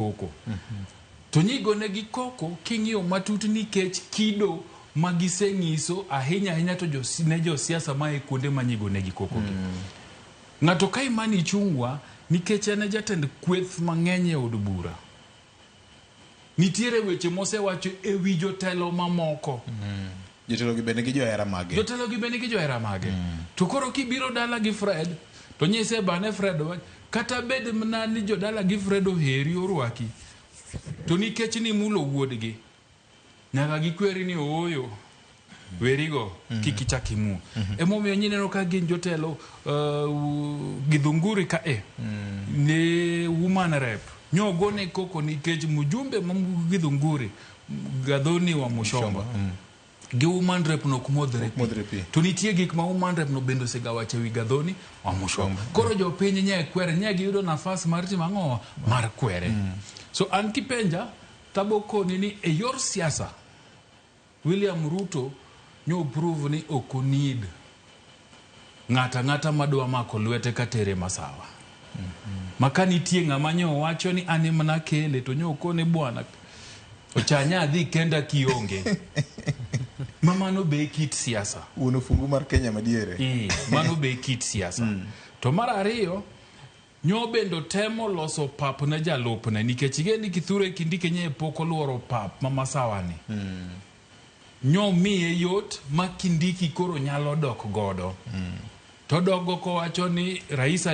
koko. To nyigo ne gi koko king'iyo matut nikech kido magiseng'iso ahinya to jo siasa ma e kuonde manyigo ne gi koko gi. Ng'ato ka Imani Ichung'wah nikech en jatend kweth mang'eny e od bura. Nitiere weche mosewacho e wi jotelo mamoko. Jotelo gi bende gi johera mage. Jotelo gi bende gi johera mage. To koro kibiro dala gi Fred, to nyise bane Fred kata bed mana ni jodala gi Fred oheri orwaki. To nikech ni mulo wuodgi. Nyaka gikweri ni ooyo. Werigo kiki chakimu. Emomiyo nyineno ka gin jotelo gidhunguri ka ne woman rep. Nyogone koko nikech mujumbe mamu gidhunguri Gadhoni wa Mushomba. Gi woman rep no kumodhre pi. To nitie gik ma woman rep no bendo segawache wi Gadhoni wa Mushomba. Koro jo piny nye kwere nye giyudo nafas mar timo ang'o mar kwere. So an kipenja taboko ni e yor siasa William Ruto nyo prove ni okonid ng'ata madwa mako lwete katere masawa. Maka nitie ng'ama nyo wacho ni ani mana kele to nyo kone bwana ochanya dhi kenda kionge. Mano be kit siasa. Uno fungu mar Kenya madiere. Mano be kit siasa. To mar ariyo nyo bendo temo loso pap na jalupne nikech igeni Kithure Kindiki nye pok oluoro pap ma masawa ni. Nyo miye yot ma Kindiki koro nyalo dok godo. To dogo ko wacho ni Rais